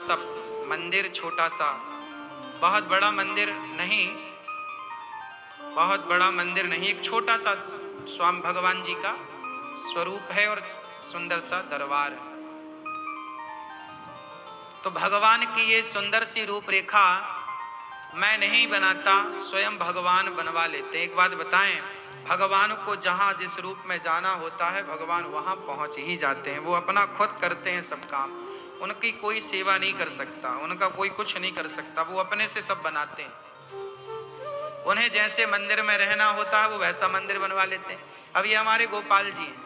सब मंदिर छोटा सा, बहुत बड़ा मंदिर नहीं, बहुत बड़ा मंदिर नहीं, एक छोटा सा स्वामी भगवान जी का स्वरूप है और सुंदर सा दरबार है। तो भगवान की ये सुंदर सी रूपरेखा मैं नहीं बनाता, स्वयं भगवान बनवा लेते हैं। एक बात बताएं, भगवान को जहां जिस रूप में जाना होता है भगवान वहां पहुंच ही जाते हैं। वो अपना खुद करते हैं सब काम, उनकी कोई सेवा नहीं कर सकता, उनका कोई कुछ नहीं कर सकता, वो अपने से सब बनाते हैं। उन्हें जैसे मंदिर में रहना होता है वो वैसा मंदिर बनवा लेते हैं। अब ये हमारे गोपाल जी हैं,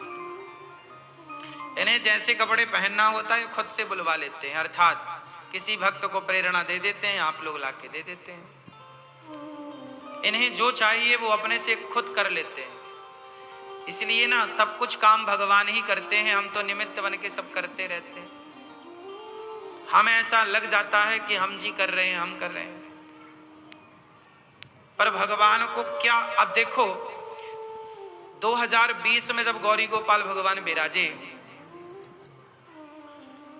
इन्हें जैसे कपड़े पहनना होता है खुद से बुलवा लेते हैं, अर्थात किसी भक्त को प्रेरणा दे देते हैं, आप लोग लाके दे देते हैं। इन्हें जो चाहिए वो अपने से खुद कर लेते हैं। इसलिए ना सब कुछ काम भगवान ही करते हैं, हम तो निमित्त बन के सब करते रहते हैं। हमें ऐसा लग जाता है कि हम जी कर रहे हैं, हम कर रहे हैं, पर भगवान को क्या। अब देखो 2020 में जब गौरी गोपाल भगवान विराजे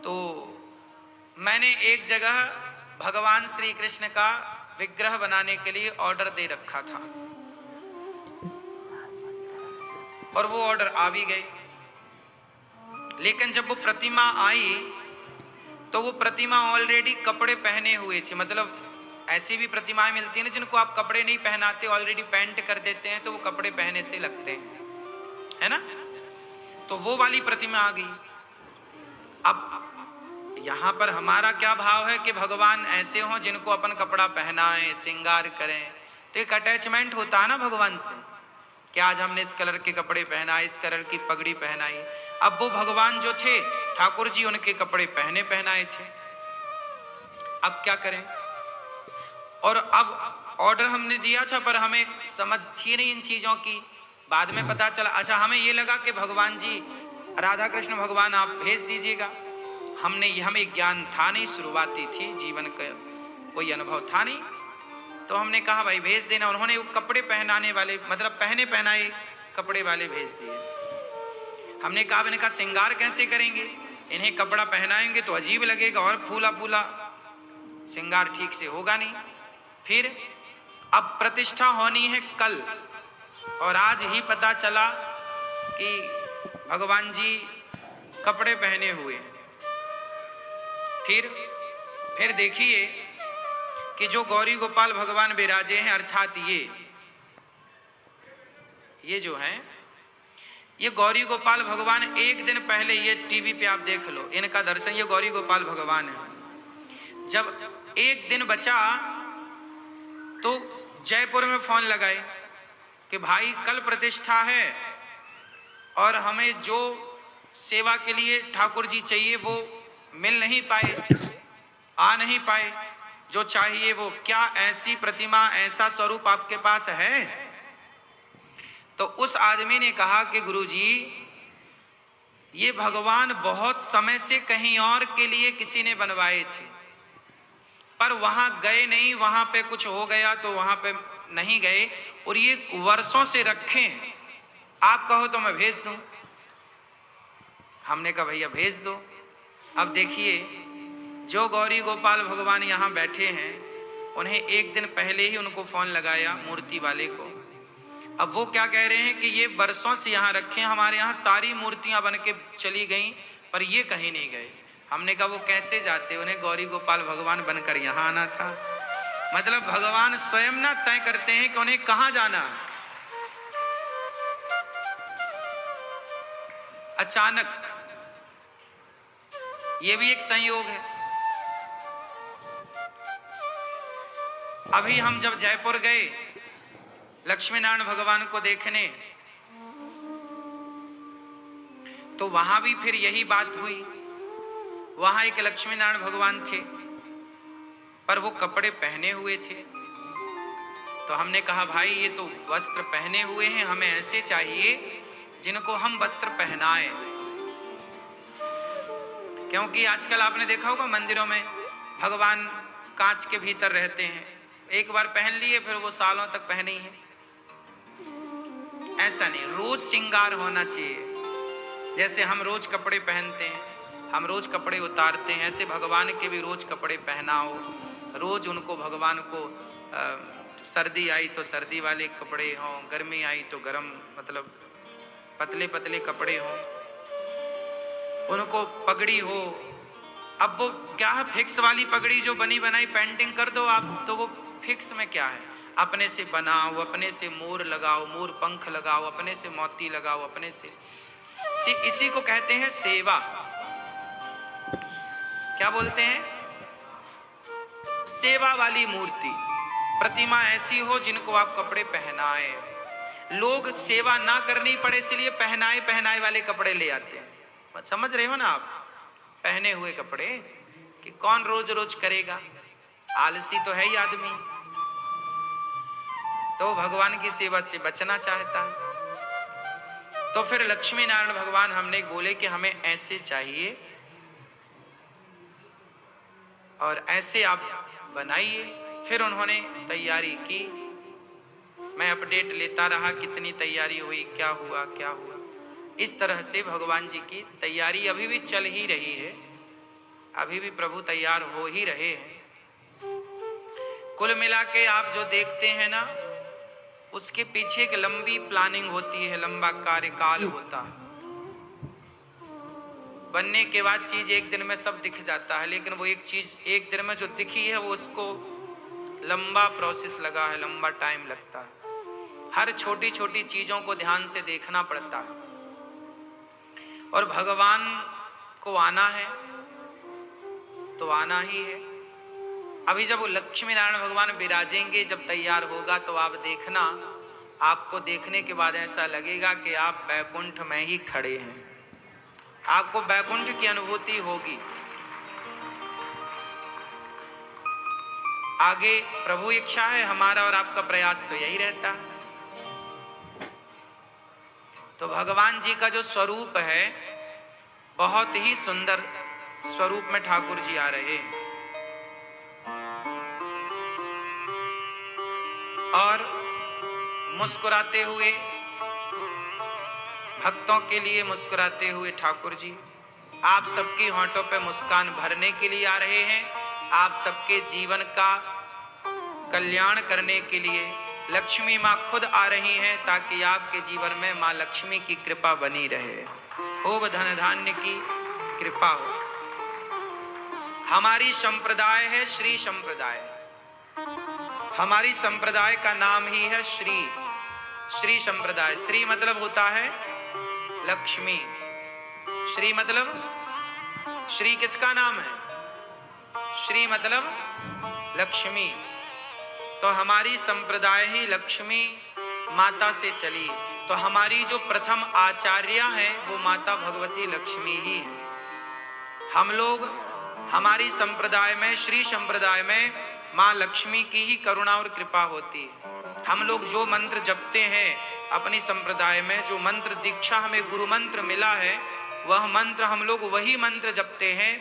तो मैंने एक जगह भगवान श्री कृष्ण का विग्रह बनाने के लिए ऑर्डर दे रखा था और वो ऑर्डर आ भी गए। लेकिन जब वो प्रतिमा आई तो वो प्रतिमा ऑलरेडी कपड़े पहने हुए थी। मतलब ऐसी भी प्रतिमाएं मिलती है ना जिनको आप कपड़े नहीं पहनाते, ऑलरेडी पेंट कर देते हैं तो वो कपड़े पहने से लगते हैं, है ना। तो वो वाली प्रतिमा आ गई। अब यहां पर हमारा क्या भाव है कि भगवान ऐसे हों जिनको अपन कपड़ा पहनाएं, श्रृंगार करें, तो एक अटैचमेंट होता है ना भगवान से कि आज हमने इस कलर के कपड़े पहनाए, इस कलर की पगड़ी पहनाई। अब वो भगवान जो थे ठाकुर जी उनके कपड़े पहनाए थे, अब क्या करें। और अब ऑर्डर हमने दिया था पर हमें समझ थी नहीं इन चीजों की। बाद में पता चला, अच्छा हमें ये लगा कि भगवान जी राधा कृष्ण भगवान आप भेज दीजिएगा। हमें ज्ञान था नहीं, शुरुआती थी, जीवन का कोई अनुभव था नहीं, तो हमने कहा भाई भेज देना। उन्होंने वो कपड़े पहनाने वाले, मतलब पहने पहनाए कपड़े वाले भेज दिए। हमने कहा, मैंने कहा श्रृंगार कैसे करेंगे, इन्हें कपड़ा पहनाएंगे तो अजीब लगेगा और फूला फूला श्रृंगार ठीक से होगा नहीं। फिर अब प्रतिष्ठा होनी है कल और आज ही पता चला कि भगवान जी कपड़े पहने हुए। फिर देखिए कि जो गौरी गोपाल भगवान विराजे हैं, अर्थात ये जो हैं, ये गौरी गोपाल भगवान एक दिन पहले, ये टीवी पे आप देख लो इनका दर्शन, ये गौरी गोपाल भगवान है। जब एक दिन बचा तो जयपुर में फोन लगाए कि भाई कल प्रतिष्ठा है और हमें जो सेवा के लिए ठाकुर जी चाहिए वो मिल नहीं पाए, आ नहीं पाए, जो चाहिए वो। क्या ऐसी प्रतिमा, ऐसा स्वरूप आपके पास है? तो उस आदमी ने कहा कि गुरुजी ये भगवान बहुत समय से कहीं और के लिए किसी ने बनवाए थे पर वहां गए नहीं, वहां पे कुछ हो गया तो वहां पे नहीं गए और ये वर्षों से रखे हैं, आप कहो तो मैं भेज दूं। हमने कहा भैया भेज दो। अब देखिए जो गौरी गोपाल भगवान यहाँ बैठे हैं उन्हें एक दिन पहले ही उनको फोन लगाया मूर्ति वाले को। अब वो क्या कह रहे हैं कि ये वर्षों से यहाँ रखे हैं, हमारे यहाँ सारी मूर्तियां बन के चली गई पर ये कहीं नहीं गए। हमने कहा वो कैसे जाते, उन्हें गौरी गोपाल भगवान बनकर यहाँ आना था। मतलब भगवान स्वयं ना तय करते हैं कि उन्हें कहाँ जाना। अचानक, ये भी एक संयोग है। अभी हम जब जयपुर गए लक्ष्मी नारायण भगवान को देखने तो वहां भी फिर यही बात हुई। वहां एक लक्ष्मी नारायण भगवान थे पर वो कपड़े पहने हुए थे। तो हमने कहा भाई ये तो वस्त्र पहने हुए हैं, हमें ऐसे चाहिए जिनको हम वस्त्र पहनाएं। क्योंकि आजकल आपने देखा होगा मंदिरों में भगवान कांच के भीतर रहते हैं, एक बार पहन लिए फिर वो सालों तक पहने ही है। ऐसा नहीं, रोज श्रृंगार होना चाहिए। जैसे हम रोज कपड़े पहनते हैं हम रोज कपड़े उतारते हैं, ऐसे भगवान के भी रोज कपड़े पहनाओ, रोज उनको भगवान को सर्दी आई तो सर्दी वाले कपड़े हों, गर्मी आई तो गर्म, मतलब पतले पतले कपड़े हों, उनको पगड़ी हो। अब वो क्या है, फिक्स वाली पगड़ी जो बनी बनाई पेंटिंग कर दो आप, तो वो फिक्स में क्या है, अपने से बनाओ, अपने से मोर लगाओ, मोर पंख लगाओ, अपने से मोती लगाओ, अपने से इसी को कहते हैं सेवा। क्या बोलते हैं? सेवा वाली मूर्ति, प्रतिमा ऐसी हो जिनको आप कपड़े पहनाए। लोग सेवा ना करनी पड़े इसलिए पहनाए पहनाए वाले कपड़े ले आते हैं। समझ रहे हो ना आप? पहने हुए कपड़े कि कौन रोज रोज करेगा, आलसी तो है ही आदमी, तो भगवान की सेवा से बचना चाहता है। तो फिर लक्ष्मी नारायण भगवान हमने बोले कि हमें ऐसे चाहिए और ऐसे आप बनाइए। फिर उन्होंने तैयारी की, मैं अपडेट लेता रहा कितनी तैयारी हुई, क्या हुआ क्या हुआ। इस तरह से भगवान जी की तैयारी अभी भी चल ही रही है, अभी भी प्रभु तैयार हो ही रहे हैं। कुल मिला के आप जो देखते हैं ना, उसके पीछे एक लंबी प्लानिंग होती है, लंबा कार्यकाल होता है। बनने के बाद चीज एक दिन में सब दिख जाता है, लेकिन वो एक चीज एक दिन में जो दिखी है वो उसको लंबा प्रोसेस लगा है, लंबा टाइम लगता है। हर छोटी छोटी चीजों को ध्यान से देखना पड़ता है। और भगवान को आना है तो आना ही है। अभी जब वो लक्ष्मी नारायण भगवान विराजेंगे, जब तैयार होगा, तो आप देखना, आपको देखने के बाद ऐसा लगेगा कि आप बैकुंठ में ही खड़े हैं। आपको बैकुंठ की अनुभूति होगी। आगे प्रभु इच्छा है, हमारा और आपका प्रयास तो यही रहता है। तो भगवान जी का जो स्वरूप है, बहुत ही सुंदर स्वरूप में ठाकुर जी आ रहे हैं। और मुस्कुराते हुए, भक्तों के लिए मुस्कुराते हुए ठाकुर जी आप सबकी होंठों पे मुस्कान भरने के लिए आ रहे हैं। आप सबके जीवन का कल्याण करने के लिए लक्ष्मी माँ खुद आ रही हैं, ताकि आपके जीवन में माँ लक्ष्मी की कृपा बनी रहे, खूब धन धान्य की कृपा हो। हमारी संप्रदाय है श्री संप्रदाय। हमारी संप्रदाय का नाम ही है श्री, श्री संप्रदाय। श्री मतलब होता है लक्ष्मी। श्री मतलब, श्री किसका नाम है? श्री मतलब लक्ष्मी। तो हमारी संप्रदाय ही लक्ष्मी माता से चली। तो हमारी जो प्रथम आचार्य हैं वो माता भगवती लक्ष्मी ही है। हम लोग हमारी संप्रदाय में, श्री संप्रदाय में माँ लक्ष्मी की ही करुणा और कृपा होती है। हम लोग जो मंत्र जपते हैं अपनी संप्रदाय में, जो मंत्र दीक्षा हमें गुरु मंत्र मिला है, वह मंत्र हम लोग वही मंत्र जपते हैं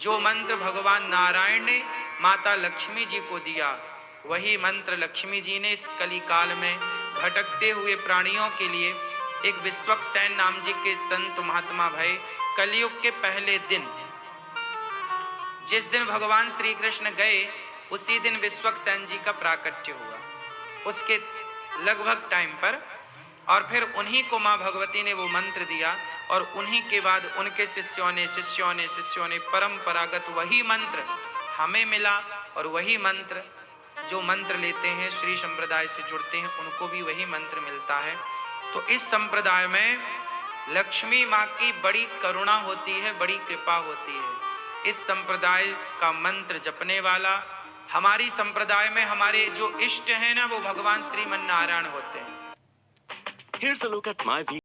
जो मंत्र भगवान नारायण ने माता लक्ष्मी जी को दिया। वही मंत्र लक्ष्मी जी ने इस कली काल में भटकते हुए प्राणियों के लिए एक विश्वक्सेन नाम जी के संत महात्मा भय, कलयुग के पहले दिन, जिस दिन भगवान श्री कृष्ण गए उसी दिन विश्वक्सेन जी का प्राकट्य हुआ, उसके लगभग टाइम पर। और फिर उन्हीं को माँ भगवती ने वो मंत्र दिया, और उन्हीं के बाद उनके शिष्यों ने परंपरागत वही मंत्र हमें मिला। और वही मंत्र जो मंत्र लेते हैं, श्री संप्रदाय से जुड़ते हैं, उनको भी वही मंत्र मिलता है। तो इस संप्रदाय में लक्ष्मी माँ की बड़ी करुणा होती है, बड़ी कृपा होती है। इस संप्रदाय का मंत्र जपने वाला, हमारी संप्रदाय में हमारे जो इष्ट हैं ना, वो भगवान श्रीमन नारायण होते हैं। Here's a look at my